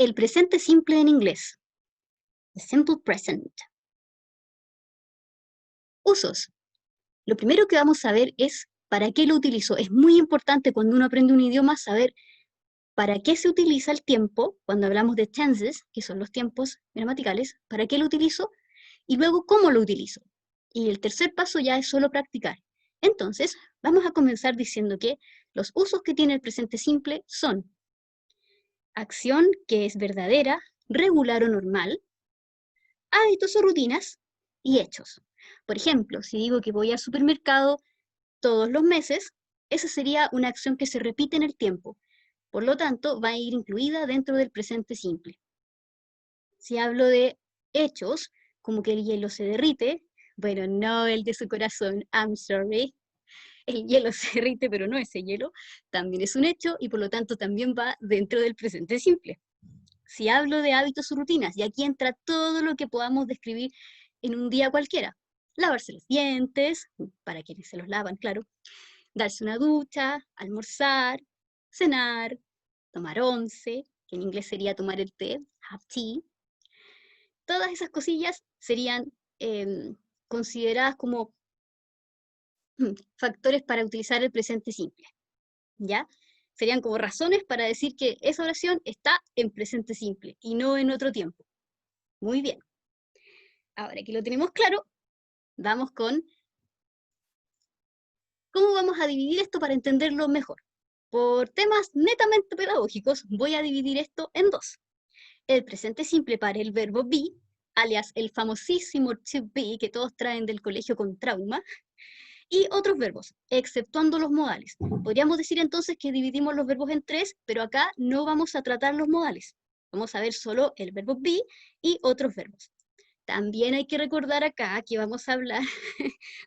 El presente simple en inglés. The simple present. Usos. Lo primero que vamos a ver es para qué lo utilizo. Es muy importante cuando uno aprende un idioma saber para qué se utiliza el tiempo, cuando hablamos de tenses, que son los tiempos gramaticales, para qué lo utilizo, y luego cómo lo utilizo. Y el tercer paso ya es solo practicar. Entonces, vamos a comenzar diciendo que los usos que tiene el presente simple son acción que es verdadera, regular o normal, hábitos o rutinas y hechos. Por ejemplo, si digo que voy al supermercado todos los meses, esa sería una acción que se repite en el tiempo. Por lo tanto, va a ir incluida dentro del presente simple. Si hablo de hechos, como que el hielo se derrite, bueno, no el de su corazón, I'm sorry. El hielo se derrite, pero no ese hielo, también es un hecho y por lo tanto también va dentro del presente simple. Si hablo de hábitos o rutinas, y aquí entra todo lo que podamos describir en un día cualquiera. Lavarse los dientes, para quienes se los lavan, claro. Darse una ducha, almorzar, cenar, tomar once, que en inglés sería tomar el té, have tea. Todas esas cosillas serían consideradas como factores para utilizar el presente simple, ¿ya? Serían como razones para decir que esa oración está en presente simple y no en otro tiempo. Muy bien. Ahora que lo tenemos claro, vamos con cómo vamos a dividir esto para entenderlo mejor. Por temas netamente pedagógicos, voy a dividir esto en dos. El presente simple para el verbo be, alias el famosísimo to be que todos traen del colegio con trauma, y otros verbos, exceptuando los modales. Podríamos decir entonces que dividimos los verbos en tres, pero acá no vamos a tratar los modales. Vamos a ver solo el verbo be y otros verbos. También hay que recordar acá que vamos a hablar,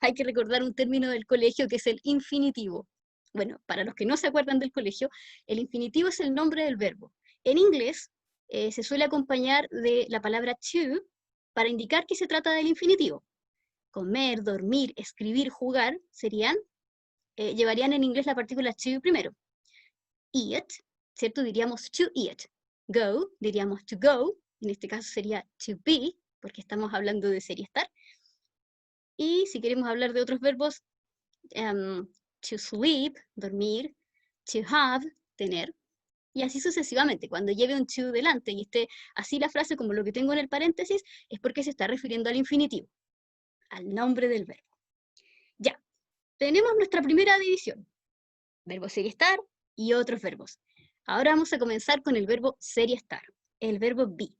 hay que recordar un término del colegio que es el infinitivo. Bueno, para los que no se acuerdan del colegio, el infinitivo es el nombre del verbo. En inglés se suele acompañar de la palabra to para indicar que se trata del infinitivo. Comer, dormir, escribir, jugar serían, llevarían en inglés la partícula to primero. Eat, ¿cierto? Diríamos to eat. Go, diríamos to go, en este caso sería to be, porque estamos hablando de ser y estar. Y si queremos hablar de otros verbos, to sleep, dormir, to have, tener, y así sucesivamente. Cuando lleve un to delante y esté así la frase como lo que tengo en el paréntesis, es porque se está refiriendo al infinitivo, al nombre del verbo. Ya, tenemos nuestra primera división. Verbo ser y estar y otros verbos. Ahora vamos a comenzar con el verbo ser y estar, el verbo be.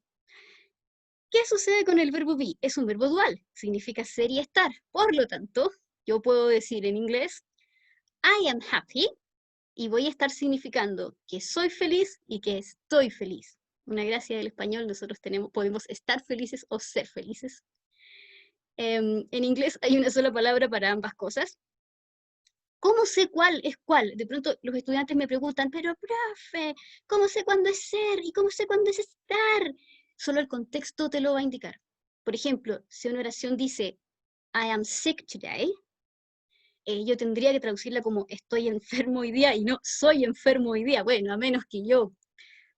¿Qué sucede con el verbo be? Es un verbo dual, significa ser y estar. Por lo tanto, yo puedo decir en inglés, I am happy, y voy a estar significando que soy feliz y que estoy feliz. Una gracia del español, nosotros podemos estar felices o ser felices. En inglés hay una sola palabra para ambas cosas. ¿Cómo sé cuál es cuál? De pronto los estudiantes me preguntan, pero profe, ¿cómo sé cuándo es ser y cómo sé cuándo es estar? Solo el contexto te lo va a indicar. Por ejemplo, si una oración dice, I am sick today, yo tendría que traducirla como estoy enfermo hoy día y no soy enfermo hoy día. Bueno, a menos que yo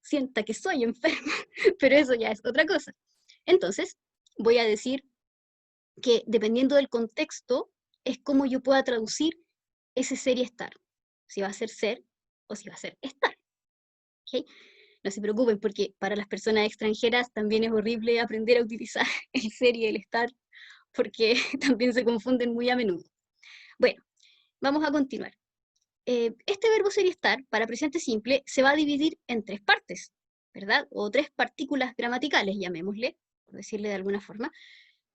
sienta que soy enfermo, pero eso ya es otra cosa. Entonces, voy a decir que dependiendo del contexto, es como yo pueda traducir ese ser y estar. Si va a ser o si va a ser estar. ¿Okay? No se preocupen porque para las personas extranjeras también es horrible aprender a utilizar el ser y el estar porque también se confunden muy a menudo. Bueno, vamos a continuar. Este verbo ser y estar, para presente simple, se va a dividir en tres partes, ¿verdad? O tres partículas gramaticales, llamémosle, por decirle de alguna forma.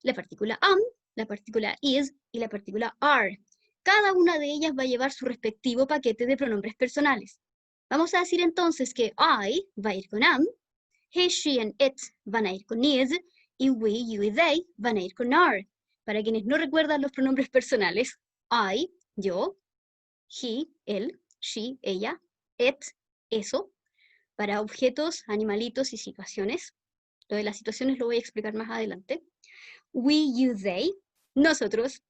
La partícula am, la partícula is y la partícula are. Cada una de ellas va a llevar su respectivo paquete de pronombres personales. Vamos a decir entonces que I va a ir con am, he, she and it van a ir con is, y we, you y they van a ir con are. Para quienes no recuerdan los pronombres personales, I, yo, he, él, she, ella, it, eso, para objetos, animalitos y situaciones. Lo de las situaciones lo voy a explicar más adelante. We, you, they, nosotros,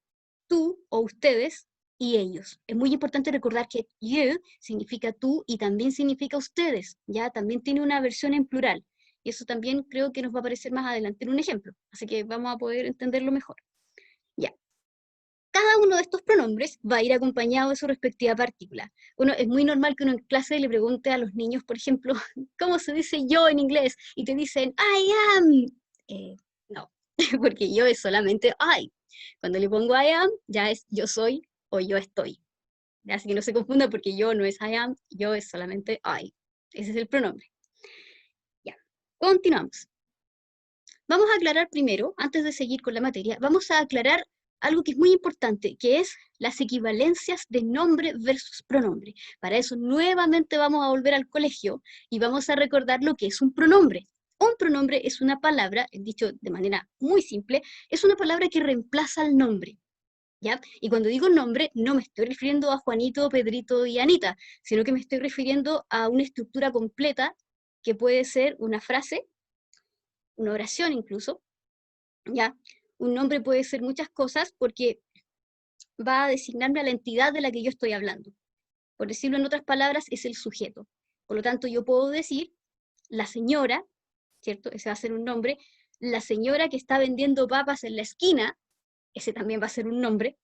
tú o ustedes y ellos. Es muy importante recordar que you significa tú y también significa ustedes, ya también tiene una versión en plural. y eso también creo que nos va a aparecer más adelante en un ejemplo, así que vamos a poder entenderlo mejor. Ya. Cada uno de estos pronombres va a ir acompañado de su respectiva partícula. Bueno, es muy normal que uno en clase le pregunte a los niños, por ejemplo, ¿cómo se dice yo en inglés? Y te dicen, I am. No, porque yo es solamente I. Cuando le pongo I am, ya es yo soy o yo estoy. Así que no se confunda porque yo no es I am, yo es solamente I. Ese es el pronombre. Ya, continuamos. Vamos a aclarar primero, antes de seguir con la materia, vamos a aclarar algo que es muy importante, que es las equivalencias de nombre versus pronombre. Para eso nuevamente vamos a volver al colegio y vamos a recordar lo que es un pronombre. Un pronombre es una palabra, dicho de manera muy simple, es una palabra que reemplaza al nombre. ¿Ya? Y cuando digo nombre, no me estoy refiriendo a Juanito, Pedrito y Anita, sino que me estoy refiriendo a una estructura completa que puede ser una frase, una oración incluso, ¿ya? Un nombre puede ser muchas cosas porque va a designarme a la entidad de la que yo estoy hablando. Por decirlo en otras palabras, es el sujeto. Por lo tanto, yo puedo decir la señora, ¿cierto? Ese va a ser un nombre. La señora que está vendiendo papas en la esquina, ese también va a ser un nombre.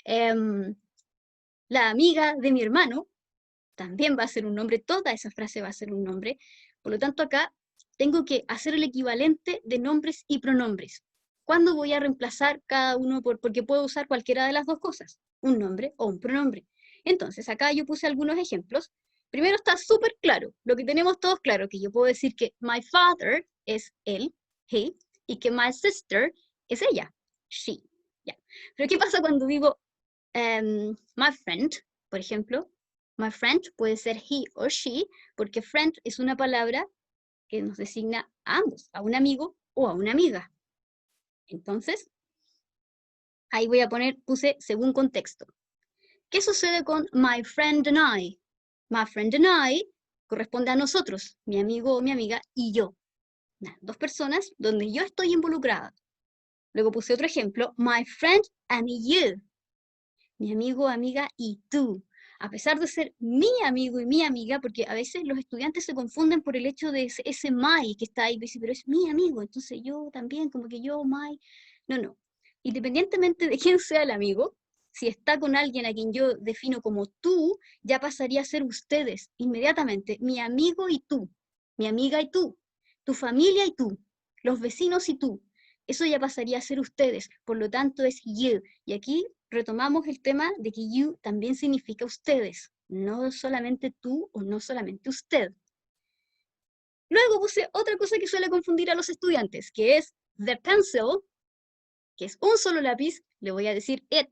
La amiga de mi hermano, también va a ser un nombre. Toda esa frase va a ser un nombre. Por lo tanto, acá tengo que hacer el equivalente de nombres y pronombres. ¿Cuándo voy a reemplazar cada uno? Porque puedo usar cualquiera de las dos cosas, un nombre o un pronombre. Entonces, acá yo puse algunos ejemplos. Primero está súper claro, lo que tenemos todos claro, que yo puedo decir que my father es él, he, y que my sister es ella, she. Ya. Pero ¿qué pasa cuando digo my friend, por ejemplo? My friend puede ser he o she, porque friend es una palabra que nos designa a ambos, a un amigo o a una amiga. Entonces, ahí voy a puse según contexto. ¿Qué sucede con my friend and I? My friend and I corresponde a nosotros, mi amigo o mi amiga y yo. Dos personas donde yo estoy involucrada. Luego puse otro ejemplo, my friend and you. Mi amigo, amiga y tú. A pesar de ser mi amigo y mi amiga, porque a veces los estudiantes se confunden por el hecho de ese my que está ahí, dice, pero es mi amigo, entonces yo también, como que yo, my. No. Independientemente de quién sea el amigo, si está con alguien a quien yo defino como tú, ya pasaría a ser ustedes inmediatamente, mi amigo y tú, mi amiga y tú, tu familia y tú, los vecinos y tú. Eso ya pasaría a ser ustedes, por lo tanto es you. Y aquí retomamos el tema de que you también significa ustedes, no solamente tú o no solamente usted. Luego puse otra cosa que suele confundir a los estudiantes, que es the pencil, que es un solo lápiz, le voy a decir it,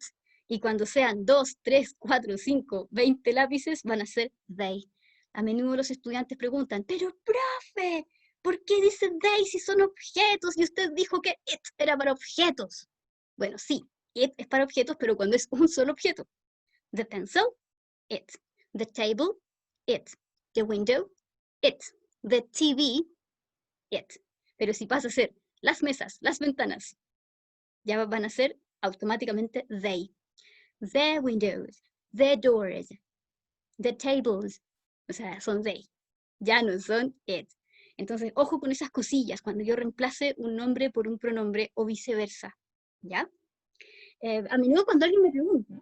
y cuando sean 2, 3, 4, 5, 20 lápices, van a ser they. A menudo los estudiantes preguntan, pero profe, ¿por qué dice they si son objetos? Y usted dijo que it era para objetos. Bueno, sí, it es para objetos, pero cuando es un solo objeto. The pencil, it. The table, it. The window, it. The TV, it. Pero si pasa a ser las mesas, las ventanas, ya van a ser automáticamente they. The windows, the doors, the tables, o sea, son they. Ya no son it. Entonces, ojo con esas cosillas cuando yo reemplace un nombre por un pronombre o viceversa, ¿ya? A menudo cuando alguien me pregunta,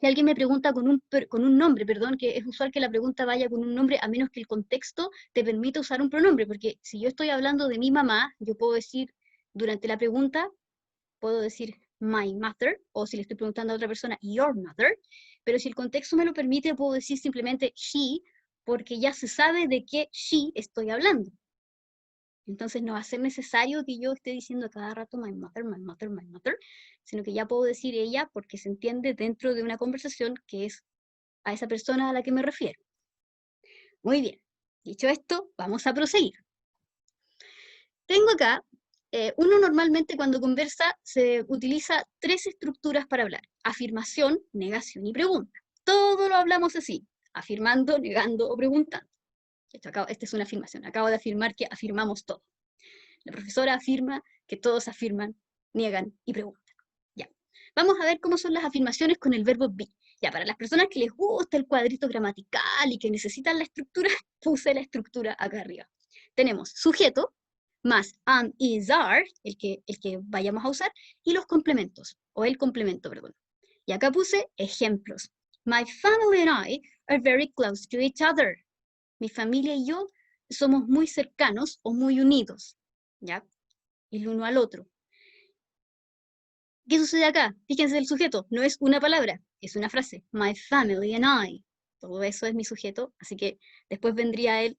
si alguien me pregunta con un nombre, perdón, que es usual que la pregunta vaya con un nombre a menos que el contexto te permita usar un pronombre, porque si yo estoy hablando de mi mamá, yo puedo decir durante la pregunta, puedo decir my mother, o si le estoy preguntando a otra persona, your mother, pero si el contexto me lo permite, puedo decir simplemente she, porque ya se sabe de qué she estoy hablando. Entonces no va a ser necesario que yo esté diciendo cada rato my mother, my mother, my mother, sino que ya puedo decir ella porque se entiende dentro de una conversación que es a esa persona a la que me refiero. Muy bien, dicho esto, vamos a proseguir. Tengo acá, uno normalmente cuando conversa se utiliza 3 estructuras para hablar: afirmación, negación y pregunta. Todo lo hablamos así, afirmando, negando o preguntando. Esta es una afirmación, acabo de afirmar que afirmamos todo. La profesora afirma que todos afirman, niegan y preguntan. Ya. Vamos a ver cómo son las afirmaciones con el verbo be. Ya, para las personas que les gusta el cuadrito gramatical y que necesitan la estructura, puse la estructura acá arriba. tenemos sujeto, más am, is, are, el que vayamos a usar, y los complementos, o el complemento, perdón. Y acá puse ejemplos. My family and I are very close to each other. Mi familia y yo somos muy cercanos o muy unidos, ¿ya? El uno al otro. ¿Qué sucede acá? Fíjense el sujeto, no es una palabra, es una frase. My family and I. Todo eso es mi sujeto, así que después vendría el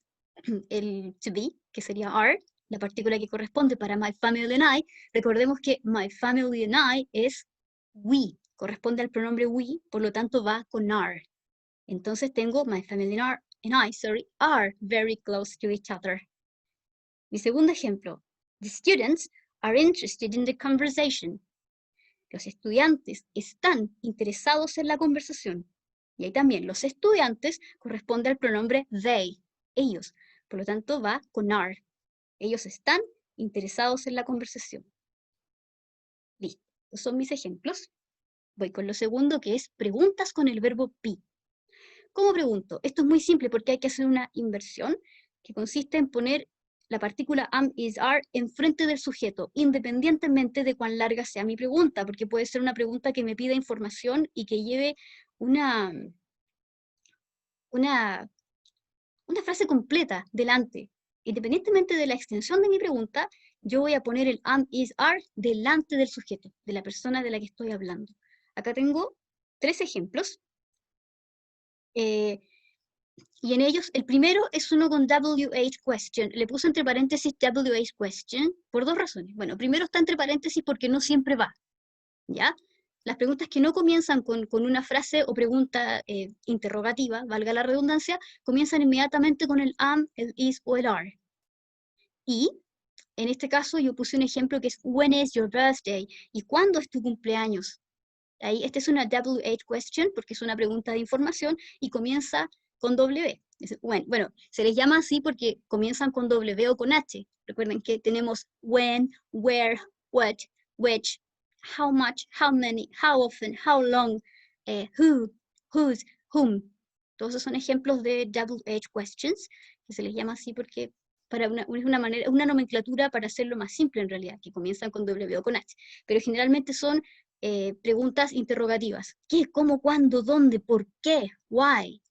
to be, que sería are, la partícula que corresponde para my family and I. Recordemos que my family and I es we, corresponde al pronombre we, por lo tanto va con are. Entonces tengo my family and I are very close to each other. Mi segundo ejemplo, the students are interested in the conversation. Los estudiantes están interesados en la conversación. Y ahí también los estudiantes corresponde al pronombre they, ellos. Por lo tanto va con are. Ellos están interesados en la conversación. Listo, estos son mis ejemplos. Voy con lo segundo, que es preguntas con el verbo be. ¿Cómo pregunto? Esto es muy simple porque hay que hacer una inversión que consiste en poner la partícula am, is, are enfrente del sujeto, independientemente de cuán larga sea mi pregunta, porque puede ser una pregunta que me pida información y que lleve una frase completa delante. Independientemente de la extensión de mi pregunta, yo voy a poner el am, is, are delante del sujeto, de la persona de la que estoy hablando. Acá tengo 3 ejemplos. Y en ellos, el primero es uno con WH question. Le puse entre paréntesis WH question por 2 razones. Bueno, primero está entre paréntesis porque no siempre va, ¿ya? Las preguntas que no comienzan con una frase o pregunta interrogativa, valga la redundancia, comienzan inmediatamente con el am, el is o el are. Y en este caso yo puse un ejemplo que es when is your birthday? ¿Y cuándo es tu cumpleaños? Ahí, esta es una WH question porque es una pregunta de información y comienza con W. Bueno, se les llama así porque comienzan con W o con H. Recuerden que tenemos when, where, what, which, how much, how many, how often, how long, who, whose, whom. Todos esos son ejemplos de WH questions, que se les llama así porque es una nomenclatura para hacerlo más simple en realidad, que comienzan con W o con H. Pero generalmente son preguntas interrogativas. ¿Qué? ¿Cómo? ¿Cuándo? ¿Dónde? ¿Por qué? ¿Why?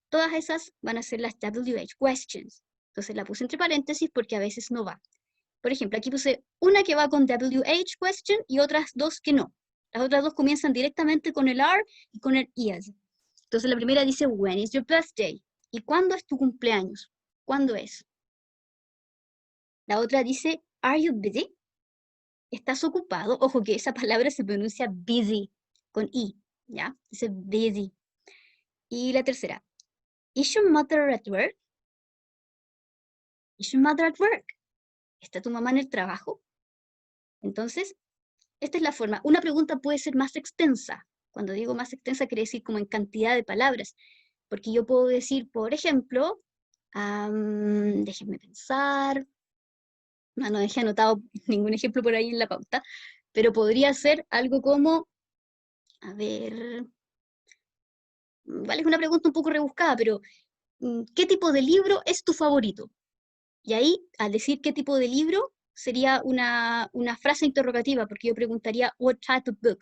Todas esas van a ser las WH questions. Entonces la puse entre paréntesis porque a veces no va. Por ejemplo, aquí puse una que va con WH question y otras 2 que no. Las otras 2 comienzan directamente con el are y con el is. Entonces la primera dice, when is your birthday? ¿Y cuándo es tu cumpleaños? ¿Cuándo es? La otra dice, are you busy? ¿Estás ocupado? Ojo que esa palabra se pronuncia busy, con I, ¿ya? Dice busy. Y la tercera, is your mother at work? Is your mother at work? ¿Está tu mamá en el trabajo? Entonces, esta es la forma. Una pregunta puede ser más extensa. Cuando digo más extensa, quiere decir como en cantidad de palabras. Porque yo puedo decir, por ejemplo, déjenme pensar, no dejé anotado ningún ejemplo por ahí en la pauta, pero podría ser algo como, a ver, vale, es una pregunta un poco rebuscada, pero ¿qué tipo de libro es tu favorito? Y ahí, al decir qué tipo de libro, sería una frase interrogativa, porque yo preguntaría, what type of book?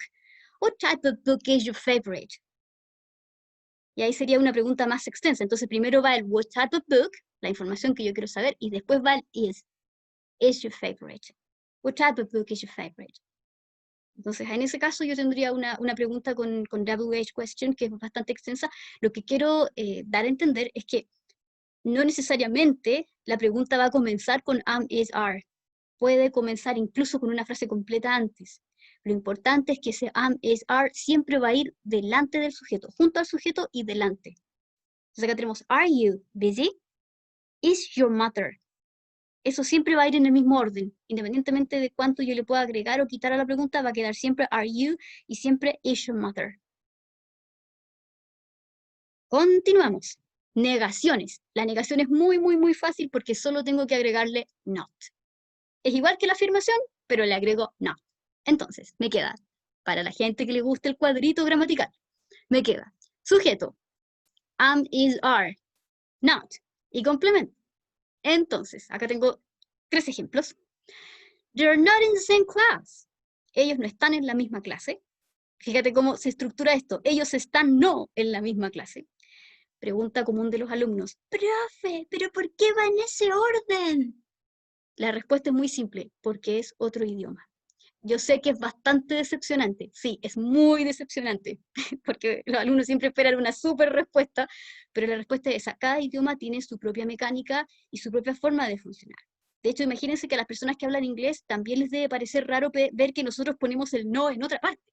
What type of book is your favorite? Y ahí sería una pregunta más extensa. Entonces primero va el what type of book, la información que yo quiero saber, y después va el is your favorite? What type of book is your favorite? Entonces, en ese caso yo tendría una pregunta con WH question que es bastante extensa. Lo que quiero dar a entender es que no necesariamente la pregunta va a comenzar con am, is, are. Puede comenzar incluso con una frase completa antes. Lo importante es que ese am, is, are siempre va a ir delante del sujeto, junto al sujeto y delante. Entonces acá tenemos, are you busy? Is your mother? Eso siempre va a ir en el mismo orden. Independientemente de cuánto yo le pueda agregar o quitar a la pregunta, va a quedar siempre are you y siempre is your mother. Continuamos. Negaciones. La negación es muy, muy, muy fácil porque solo tengo que agregarle not. Es igual que la afirmación, pero le agrego not. Entonces, me queda, para la gente que le gusta el cuadrito gramatical, me queda sujeto, am, is, are, not, y complemento. Entonces, acá tengo 3 ejemplos. They're not in the same class. Ellos no están en la misma clase. Fíjate cómo se estructura esto. Ellos están no en la misma clase. Pregunta común de los alumnos. Profe, ¿pero por qué va en ese orden? La respuesta es muy simple, porque es otro idioma. Yo sé que es bastante decepcionante, sí, es muy decepcionante, porque los alumnos siempre esperan una súper respuesta, pero la respuesta es esa, cada idioma tiene su propia mecánica y su propia forma de funcionar. De hecho, imagínense que a las personas que hablan inglés también les debe parecer raro ver que nosotros ponemos el no en otra parte,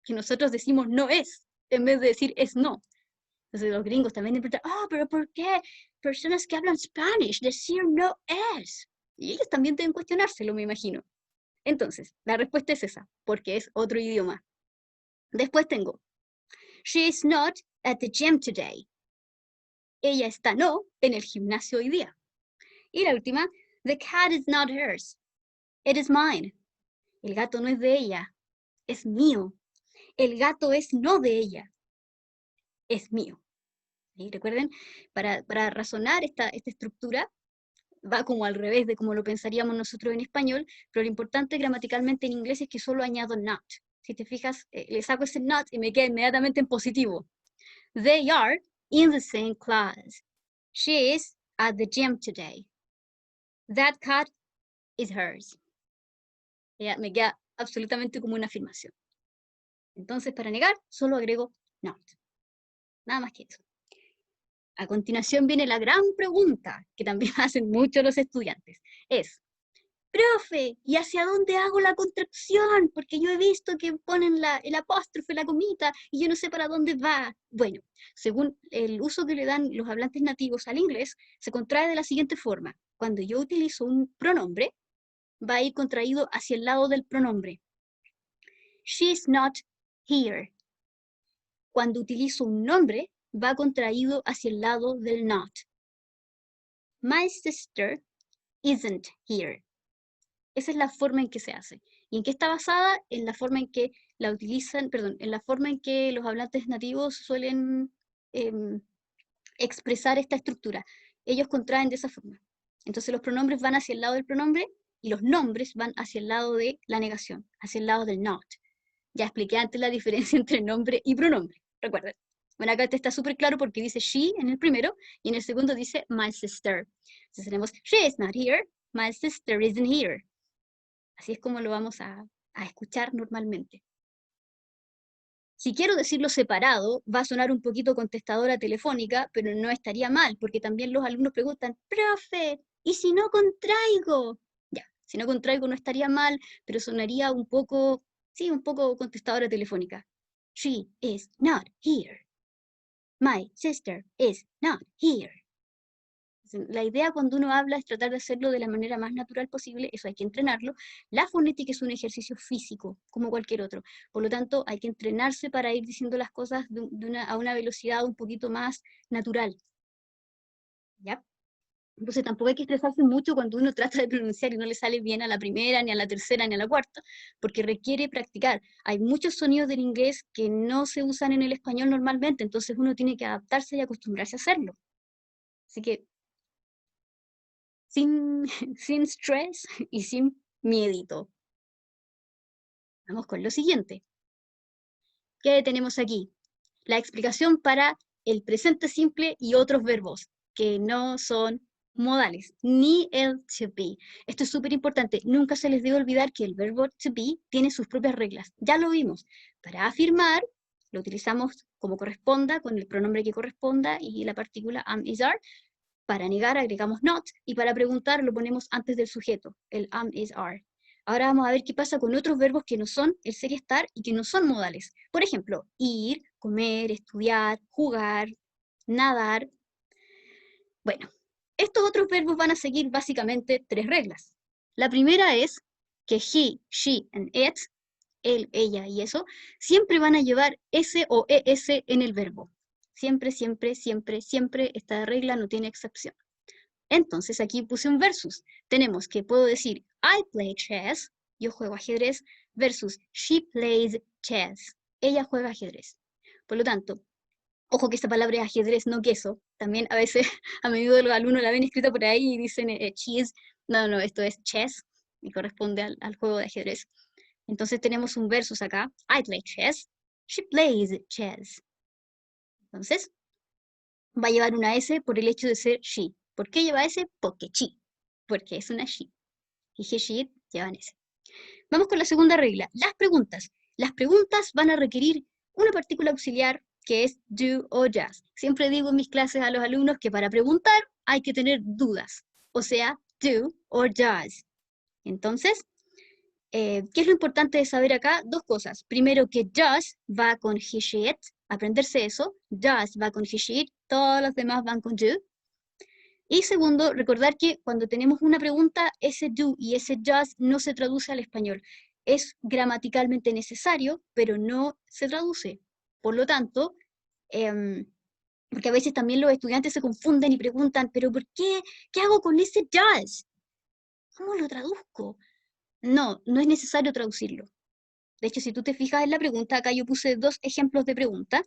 que nosotros decimos no es, en vez de decir es no. Entonces los gringos también preguntan, pero ¿por qué personas que hablan Spanish decir no es? Y ellos también deben cuestionárselo, me imagino. Entonces, la respuesta es esa, porque es otro idioma. Después tengo, she is not at the gym today. Ella está no en el gimnasio hoy día. Y la última, the cat is not hers. It is mine. El gato no es de ella, es mío. El gato es no de ella, es mío. ¿Sí? Recuerden, para razonar esta estructura, va como al revés de como lo pensaríamos nosotros en español, pero lo importante gramaticalmente en inglés es que solo añado not. Si te fijas, le saco ese not y me queda inmediatamente en positivo. They are in the same class. She is at the gym today. That cat is hers. Ya, me queda absolutamente como una afirmación. Entonces, para negar, solo agrego not. Nada más que eso. A continuación viene la gran pregunta que también hacen muchos los estudiantes. Es, profe, ¿y hacia dónde hago la contracción? Porque yo he visto que ponen el apóstrofe, la comita, y yo no sé para dónde va. Bueno, según el uso que le dan los hablantes nativos al inglés, se contrae de la siguiente forma. Cuando yo utilizo un pronombre, va a ir contraído hacia el lado del pronombre. She's not here. Cuando utilizo un nombre, va contraído hacia el lado del not. My sister isn't here. Esa es la forma en que se hace. ¿Y en qué está basada? En la forma en que la utilizan, perdón, en la forma en que los hablantes nativos suelen expresar esta estructura. Ellos contraen de esa forma. Entonces los pronombres van hacia el lado del pronombre y los nombres van hacia el lado de la negación, hacia el lado del not. Ya expliqué antes la diferencia entre nombre y pronombre, recuerden. Bueno, acá está súper claro porque dice she en el primero y en el segundo dice my sister. Entonces tenemos she is not here, my sister isn't here. Así es como lo vamos a escuchar normalmente. Si quiero decirlo separado, va a sonar un poquito contestadora telefónica, pero no estaría mal, porque también los alumnos preguntan, profe, ¿y si no contraigo? Ya, si no contraigo no estaría mal, pero sonaría un poco, sí, un poco contestadora telefónica. She is not here. My sister is not here. La idea cuando uno habla es tratar de hacerlo de la manera más natural posible, eso hay que entrenarlo. La fonética es un ejercicio físico, como cualquier otro. Por lo tanto, hay que entrenarse para ir diciendo las cosas a una velocidad un poquito más natural. ¿Ya? Entonces tampoco hay que estresarse mucho cuando uno trata de pronunciar y no le sale bien a la primera, ni a la tercera, ni a la cuarta, porque requiere practicar. Hay muchos sonidos del inglés que no se usan en el español normalmente, entonces uno tiene que adaptarse y acostumbrarse a hacerlo. Así que sin, sin estrés y sin miedito. Vamos con lo siguiente. ¿Qué tenemos aquí? La explicación para el presente simple y otros verbos que no son modales, ni el to be. Esto es súper importante. Nunca se les debe olvidar que el verbo to be tiene sus propias reglas. Ya lo vimos. Para afirmar, lo utilizamos como corresponda, con el pronombre que corresponda y la partícula am, is, are. Para negar agregamos not y para preguntar lo ponemos antes del sujeto, el am, is, are. Ahora vamos a ver qué pasa con otros verbos que no son el ser y estar y que no son modales. Por ejemplo, ir, comer, estudiar, jugar, nadar. Bueno, estos otros verbos van a seguir básicamente 3 reglas. La primera es que he, she and it, él, ella y eso, siempre van a llevar s o es en el verbo. Siempre, siempre, siempre, siempre, esta regla no tiene excepción. Entonces aquí puse un versus. Tenemos que puedo decir I play chess, yo juego ajedrez, versus she plays chess, ella juega ajedrez. Por lo tanto, Ojo que esta palabra es ajedrez, no queso. También a veces, a menudo los alumnos la ven escrita por ahí y dicen cheese. No, no, esto es chess y corresponde al juego de ajedrez. Entonces tenemos un versus acá. I play chess. She plays chess. Entonces, va a llevar una S por el hecho de ser she. ¿Por qué lleva S? Porque she. Porque es una she. Y he, she, it llevan S. Vamos con la segunda regla. Las preguntas. Las preguntas van a requerir una partícula auxiliar que es do o does. Siempre digo en mis clases a los alumnos que para preguntar hay que tener dudas. O sea, do o does. Entonces, ¿qué es lo importante de saber acá? Dos cosas. Primero, que does va con he, she, it. Aprenderse eso. Does va con he, she, it. Todos los demás van con do. Y segundo, recordar que cuando tenemos una pregunta, ese do y ese does no se traduce al español. Es gramaticalmente necesario, pero no se traduce. Por lo tanto, porque a veces también los estudiantes se confunden y preguntan, ¿pero por qué? ¿Qué hago con ese does? ¿Cómo lo traduzco? No, no es necesario traducirlo. De hecho, si tú te fijas en la pregunta, acá yo puse dos ejemplos de pregunta.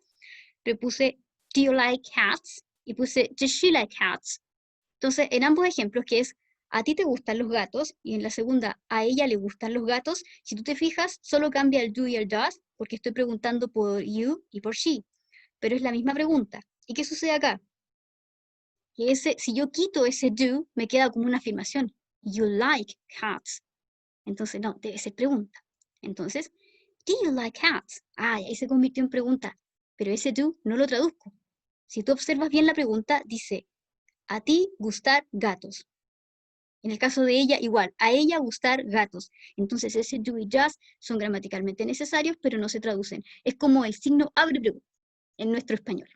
Le puse, do you like cats? Y puse, does she like cats? Entonces, en ambos ejemplos, que es, a ti te gustan los gatos, y en la segunda, a ella le gustan los gatos, si tú te fijas, solo cambia el do y el does, porque estoy preguntando por you y por she. Pero es la misma pregunta. ¿Y qué sucede acá? Que si yo quito ese do, me queda como una afirmación. You like cats. Entonces, no, debe ser pregunta. Entonces, do you like cats? Ah, ahí se convirtió en pregunta. Pero ese do no lo traduzco. Si tú observas bien la pregunta, dice, a ti gustar gatos. En el caso de ella, igual, a ella gustar gatos. Entonces, ese do y does son gramaticalmente necesarios, pero no se traducen. Es como el signo abre pregunta en nuestro español.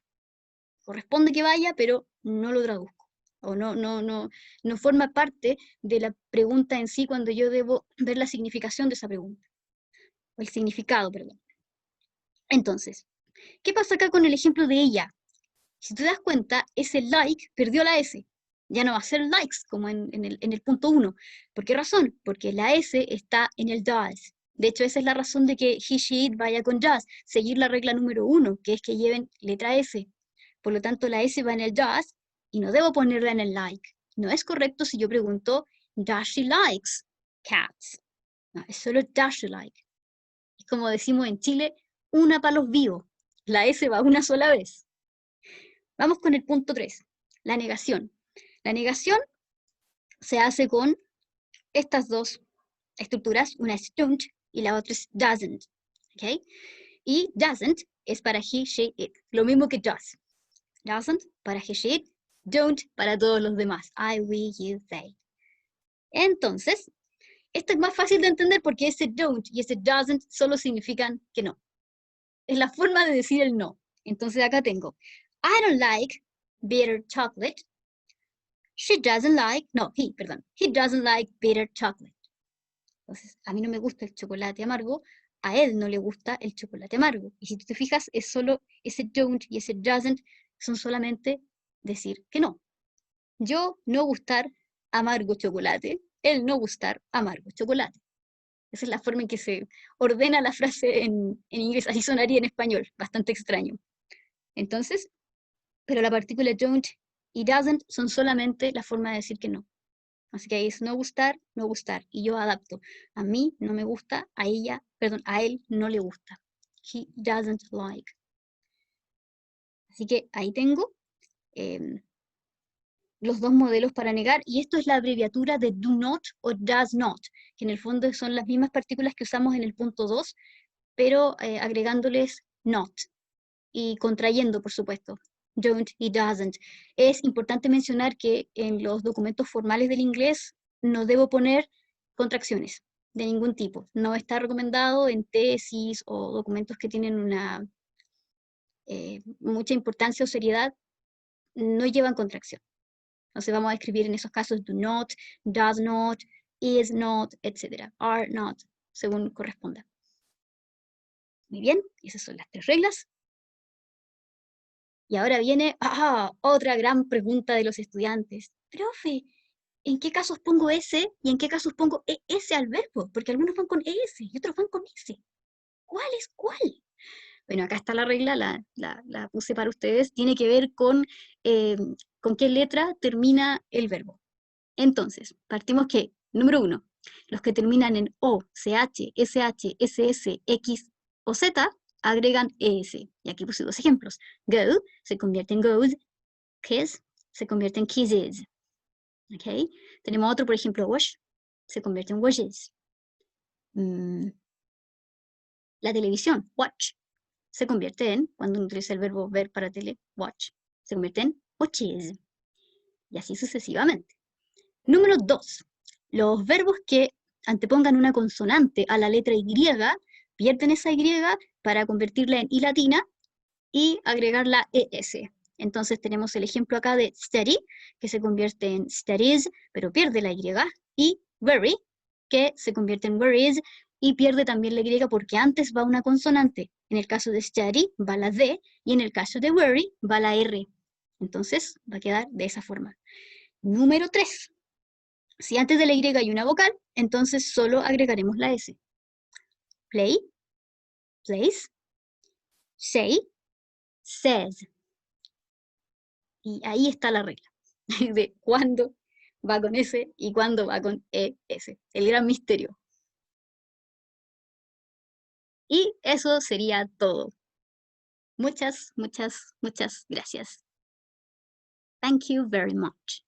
Corresponde que vaya, pero no lo traduzco. O no forma parte de la pregunta en sí cuando yo debo ver la significación de esa pregunta. O el significado, perdón. Entonces, ¿qué pasa acá con el ejemplo de ella? Si te das cuenta, ese like perdió la S. Ya no va a ser likes como en el punto 1. ¿Por qué razón? Porque la S está en el does. De hecho, esa es la razón de que he, she, it vaya con does. Seguir la regla número 1, que es que lleven letra S. Por lo tanto, la S va en el does y no debo ponerla en el like. No es correcto si yo pregunto, does she likes cats? No, es solo does she like. Es como decimos en Chile, una para los vivos. La S va una sola vez. Vamos con el punto 3, la negación. La negación se hace con estas dos estructuras, una es don't y la otra es doesn't. ¿Okay? Y doesn't es para he, she, it. Lo mismo que does. Doesn't para he, she, it. Don't para todos los demás. I, we, you, they. Entonces, esto es más fácil de entender porque ese don't y ese doesn't solo significan que no. Es la forma de decir el no. Entonces acá tengo, I don't like bitter chocolate. He doesn't like bitter chocolate. Entonces, a mí no me gusta el chocolate amargo, a él no le gusta el chocolate amargo. Y si tú te fijas, es solo ese don't y ese doesn't son solamente decir que no. Yo no gustar amargo chocolate, él no gustar amargo chocolate. Esa es la forma en que se ordena la frase en inglés, así sonaría en español, bastante extraño. Entonces, pero la partícula don't y doesn't son solamente la forma de decir que no. Así que ahí es no gustar, no gustar. Y yo adapto. A mí no me gusta, a él no le gusta. He doesn't like. Así que ahí tengo los dos modelos para negar. Y esto es la abreviatura de do not o does not, que en el fondo son las mismas partículas que usamos en el punto 2, pero agregándoles not y contrayendo, por supuesto. Don't y doesn't. Es importante mencionar que en los documentos formales del inglés no debo poner contracciones de ningún tipo. No está recomendado en tesis o documentos que tienen mucha importancia o seriedad, no llevan contracción. Entonces vamos a escribir en esos casos do not, does not, is not, etc. Are not, según corresponda. Muy bien, esas son las 3 reglas. Y ahora viene otra gran pregunta de los estudiantes. Profe, ¿en qué casos pongo S y en qué casos pongo ES al verbo? Porque algunos van con ES y otros van con S. ¿Cuál es cuál? Bueno, acá está la regla, la puse para ustedes. Tiene que ver con qué letra termina el verbo. Entonces, partimos que, número 1, los que terminan en O, CH, SH, SS, X o Z agregan ES. Y aquí puse 2 ejemplos. Go se convierte en goes, kiss se convierte en kisses. ¿Ok? Tenemos otro, por ejemplo, wash se convierte en washes. La televisión, watch, se convierte en, cuando uno utiliza el verbo ver para tele, watch, se convierte en watches. Y así sucesivamente. Número 2. Los verbos que antepongan una consonante a la letra Y pierden esa Y para convertirla en I latina y agregar la ES. Entonces tenemos el ejemplo acá de study, que se convierte en studies, pero pierde la Y, y worry, que se convierte en worries y pierde también la Y porque antes va una consonante. En el caso de study va la D y en el caso de worry va la R. Entonces va a quedar de esa forma. Número 3. Si antes de la Y hay una vocal, entonces solo agregaremos la S. Play, plays, say, says. Y ahí está la regla de cuándo va con S y cuándo va con ES. El gran misterio. Y eso sería todo. Muchas, muchas, muchas gracias. Thank you very much.